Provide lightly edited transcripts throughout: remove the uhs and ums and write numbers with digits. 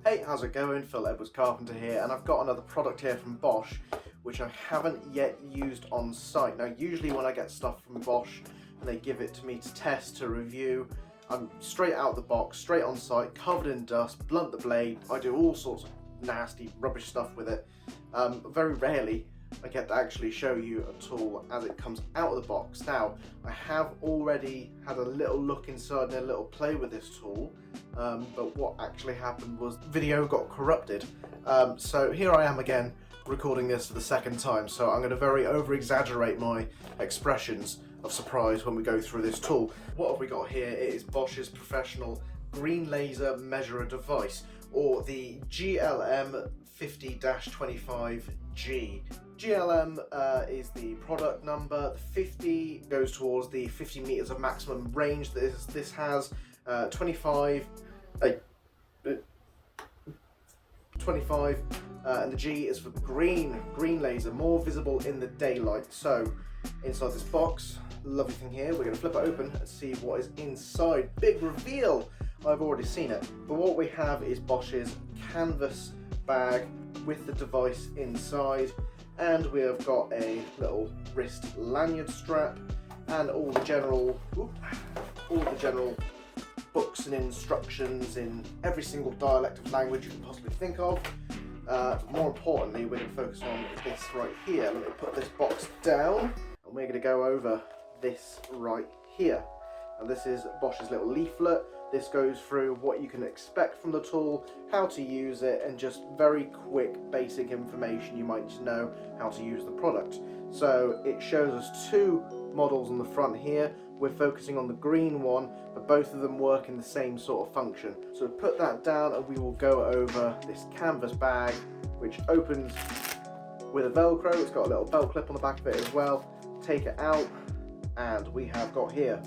Hey, how's it going? Phil Edwards Carpenter here, and I've got another product here from Bosch which I haven't yet used on site. Now usually when I get stuff from Bosch and they give it to me to test, to review, I'm straight out the box, straight on site, covered in dust, blunt the blade, I do all sorts of nasty rubbish stuff with it. Very rarely I get to actually show you a tool as it comes out of the box. Now, I have already had a little look inside and a little play with this tool, but what actually happened was video got corrupted. So here I am again, recording this for the second time, so I'm going to very over-exaggerate my expressions of surprise when we go through this tool. What have we got here? It is Bosch's professional green laser measurer device, or the GLM50-25 G. GLM is the product number. The 50 goes towards the 50 meters of maximum range that this has. 25 and the G is for green laser, more visible in the daylight. So inside this box, lovely thing here, we're going to flip it open and see what is inside. Big reveal! I've already seen it, but what we have is Bosch's canvas bag with the device inside, and we have got a little wrist lanyard strap and all the general books and instructions in every single dialect of language you can possibly think of. More importantly, we're going to focus on this right here. Let me put this box down and we're going to go over this right here. And this is Bosch's little leaflet. This goes through what you can expect from the tool, how to use it, and just very quick basic information you might know how to use the product. So it shows us two models on the front here. We're focusing on the green one, but both of them work in the same sort of function. So put that down and we will go over this canvas bag, which opens with a Velcro. It's got a little belt clip on the back of it as well. Take it out and we have got here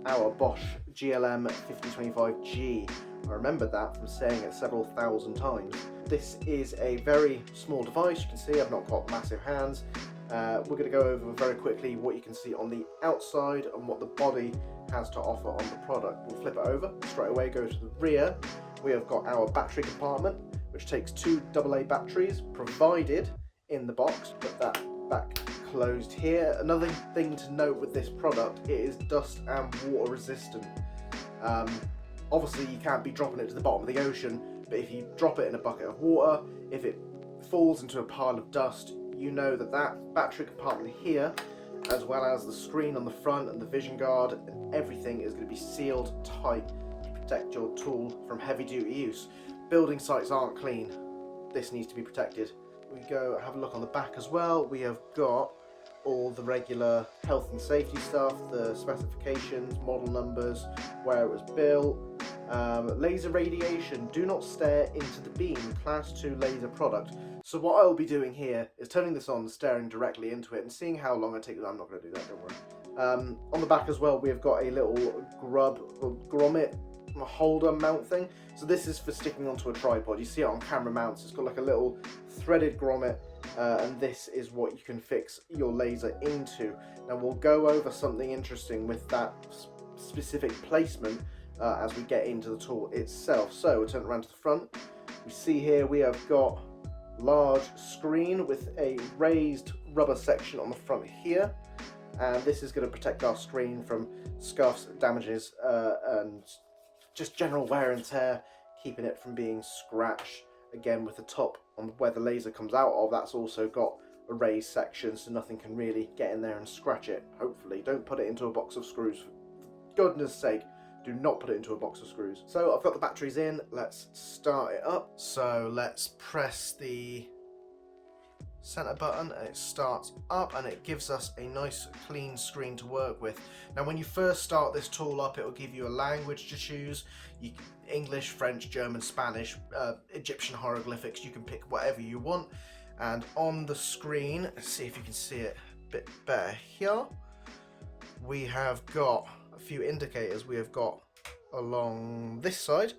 our Bosch GLM50-25 G. I remember that from saying it several thousand times. This is a very small device. You can see I've not got massive hands. We're going to go over very quickly what you can see on the outside and what the body has to offer on the product. We'll flip it over straight away, go to the rear. We have got our battery compartment, which takes two AA batteries provided in the box. Put that back closed here. Another thing to note with this product, it is dust and water resistant. Obviously you can't be dropping it to the bottom of the ocean, but if you drop it in a bucket of water, if it falls into a pile of dust, you know that that battery compartment here, as well as the screen on the front and the vision guard and everything, is going to be sealed tight to protect your tool from heavy duty use. Building sites aren't clean. This needs to be protected. We go have a look on the back as well. We have got all the regular health and safety stuff, the specifications, model numbers, where it was built. Laser radiation, do not stare into the beam, class 2 laser product. So what I will be doing here is turning this on, staring directly into it and seeing how long I take. I'm not going to do that, don't worry. On the back as well, we have got a little grommet holder mount thing. So this is for sticking onto a tripod. You see it on camera mounts. It's got like a little threaded grommet, and this is what you can fix your laser into. Now we'll go over something interesting with that specific placement as we get into the tool itself. So we'll turn it around to the front. We see here we have got large screen with a raised rubber section on the front here, and this is going to protect our screen from scuffs, damages, and just general wear and tear, keeping it from being scratched. Again, with the top on where the laser comes out of, that's also got a raised section, so nothing can really get in there and scratch it. Hopefully, don't put it into a box of screws. For goodness sake, do not put it into a box of screws. So I've got the batteries in, let's start it up. So let's press the center button and it starts up and it gives us a nice clean screen to work with. Now when you first start this tool up, it will give you a language to choose. English, French, German, Spanish, Egyptian hieroglyphics, you can pick whatever you want. And on the screen, let's see if you can see it a bit better here, we have got a few indicators. We have got along this side,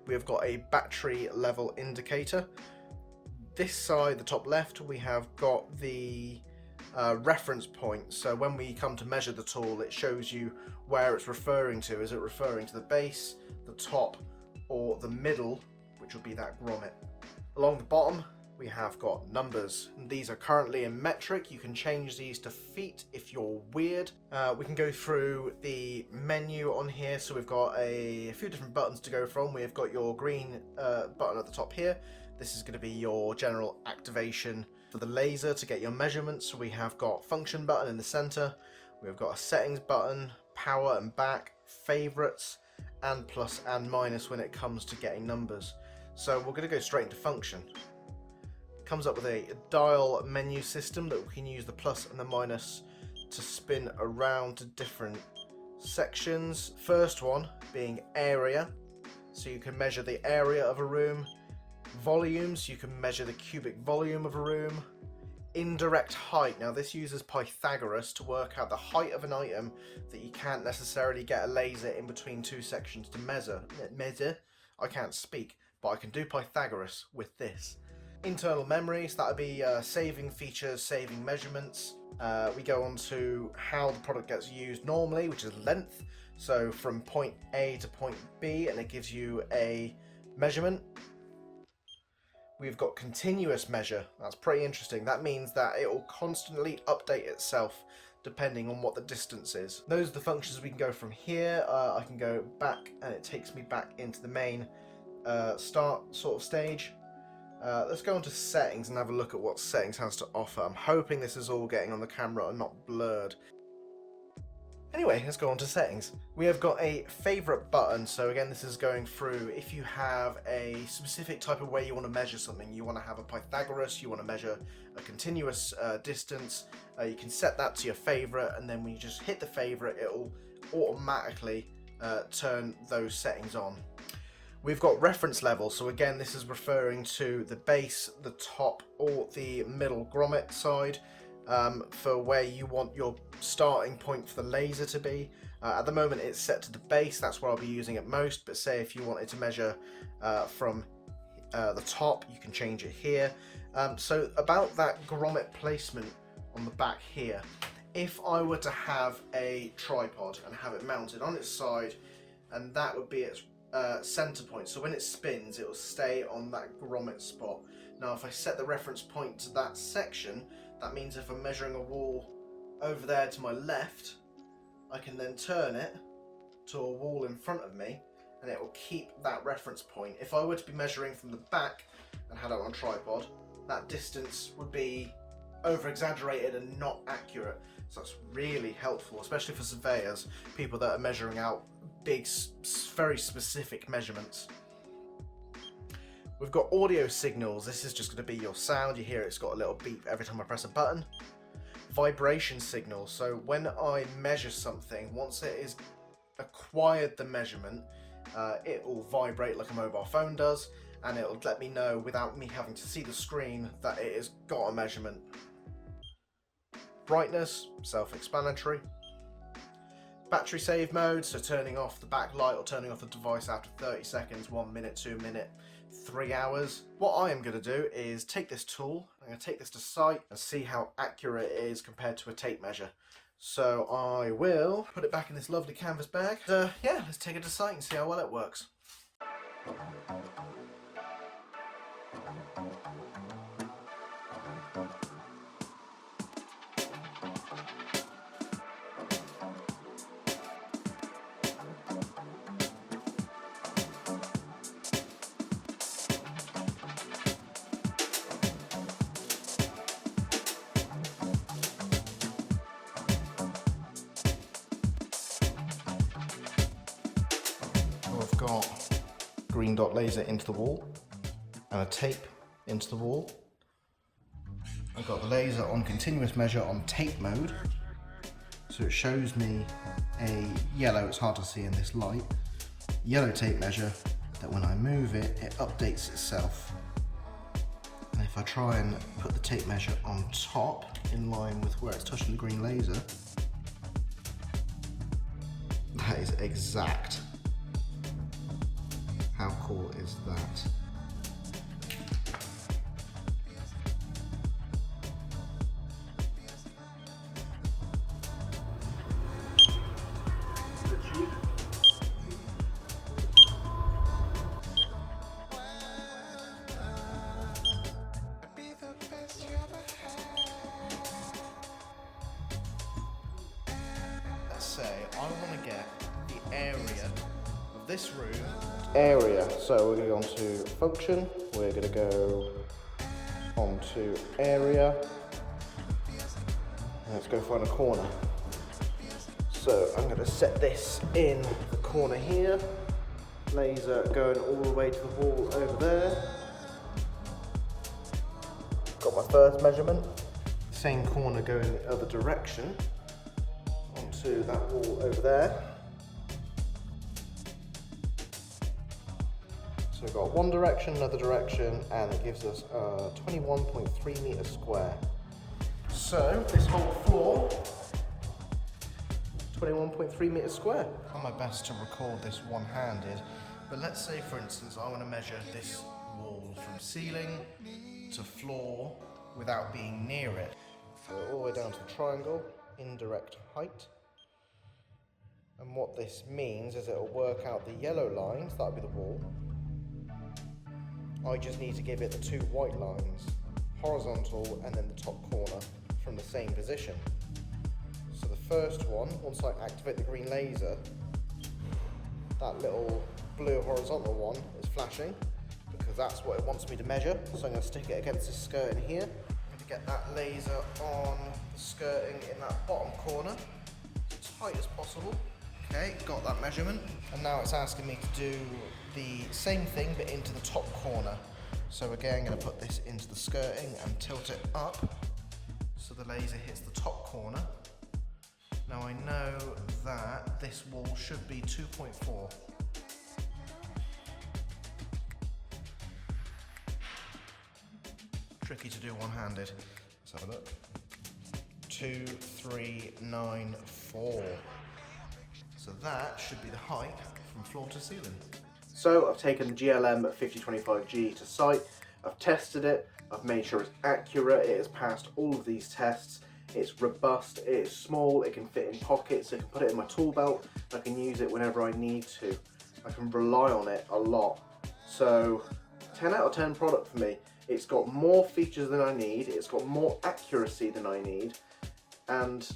we have got a battery level indicator. This side, the top left, we have got the reference point. So when we come to measure the tool, it shows you where it's referring to. Is it referring to the base, the top, or the middle, which which will be that grommet. Along the bottom, we have got numbers. These are currently in metric. You can change these to feet if you're weird. We can go through the menu on here. So we've got a few different buttons to go from. We've got your green button at the top here. This is going to be your general activation for the laser to get your measurements. We have got function button in the center. We've got a settings button, power and back, favorites, and plus and minus when it comes to getting numbers. So we're going to go straight into function. Comes up with a dial menu system that we can use the plus and the minus to spin around to different sections. First one being area, so you can measure the area of a room. Volume, so you can measure the cubic volume of a room. Indirect height, now this uses Pythagoras to work out the height of an item that you can't necessarily get a laser in between two sections to measure. I can't speak, but I can do Pythagoras with this. Internal memory, so that would be saving features, saving measurements. We go on to how the product gets used normally, which is length. So from point A to point B, and it gives you a measurement. We've got continuous measure. That's pretty interesting. That means that it will constantly update itself depending on what the distance is. Those are the functions we can go from here. I can go back and it takes me back into the main start sort of stage. Let's go on to settings and have a look at what settings has to offer. I'm hoping this is all getting on the camera and not blurred. Anyway, let's go on to settings. We have got a favorite button. So again, this is going through if you have a specific type of way you want to measure something. You want to have a Pythagoras, you want to measure a continuous distance. You can set that to your favorite, and then when you just hit the favorite, it will automatically turn those settings on. We've got reference level, so again this is referring to the base, the top or the middle grommet side for where you want your starting point for the laser to be. At the moment it's set to the base, that's where I'll be using it most, but say if you wanted to measure from the top, you can change it here. So about that grommet placement on the back here, if I were to have a tripod and have it mounted on its side, and that would be its center point, so when it spins it will stay on that grommet spot. Now if I set the reference point to that section, that means if I'm measuring a wall over there to my left, I can then turn it to a wall in front of me and it will keep that reference point. If I were to be measuring from the back and had it on a tripod, that distance would be over exaggerated and not accurate. So that's really helpful, especially for surveyors, people that are measuring out big, very specific measurements. We've got audio signals. This is just going to be your sound. You hear it's got a little beep every time I press a button. Vibration signals. So when I measure something, once it is acquired the measurement, it will vibrate like a mobile phone does, and it will let me know without me having to see the screen that it has got a measurement. Brightness, self-explanatory. Battery save mode, so turning off the backlight or turning off the device after 30 seconds, 1 minute, 2 minute, 3 hours. What I am going to do is take this tool, I'm going to take this to site and see how accurate it is compared to a tape measure. So I will put it back in this lovely canvas bag. Yeah, let's take it to site and see how well it works. I've got green dot laser into the wall and a tape into the wall. I've got the laser on continuous measure on tape mode, so it shows me a yellow, it's hard to see in this light, yellow tape measure that when I move it, it updates itself. And if I try and put the tape measure on top in line with where it's touching the green laser, that is exact. How cool is that? say I want to get the area of this room. Area, so we're going to go on to function, we're going to go on to area, and let's go find a corner. So I'm going to set this in the corner here, laser going all the way to the wall over there. Got my first measurement, same corner going the other direction, onto that wall over there. So we've got one direction, another direction, and it gives us 21.3 meters square. So this whole floor, 21.3 meters square. I'll try my best to record this one-handed, but let's say for instance I want to measure this wall from ceiling to floor without being near it. So all the way down to the triangle, indirect height. And what this means is it'll work out the yellow lines, that'll be the wall. I just need to give it the two white lines, horizontal and then the top corner from the same position. So the first one, once I activate the green laser, that little blue horizontal one is flashing because that's what it wants me to measure. So I'm going to stick it against this skirting here. I'm going to get that laser on the skirting in that bottom corner, as tight as possible. Okay, got that measurement. And now it's asking me to do the same thing but into the top corner. So again, I'm going to put this into the skirting and tilt it up so the laser hits the top corner. Now I know that this wall should be 2.4. Tricky to do one-handed. Let's have a look. 2, 3, 9, 4. So that should be the height from floor to ceiling. So I've taken the GLM50-25 G to site, I've tested it, I've made sure it's accurate, it has passed all of these tests, it's robust, it is small, it can fit in pockets, I can put it in my tool belt, I can use it whenever I need to. I can rely on it a lot. So 10 out of 10 product for me. It's got more features than I need, it's got more accuracy than I need, and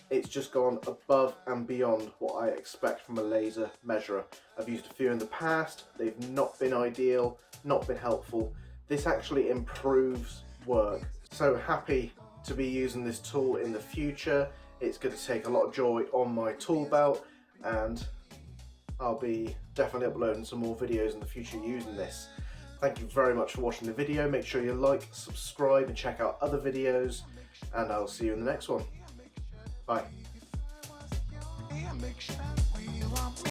it's just gone above and beyond what I expect from a laser measurer. I've used a few in the past, they've not been ideal, not been helpful. This actually improves work. So happy to be using this tool in the future. It's going to take a lot of joy on my tool belt, and I'll be definitely uploading some more videos in the future using this. Thank you very much for watching the video. Make sure you like, subscribe and check out other videos, and I'll see you in the next one. Bye.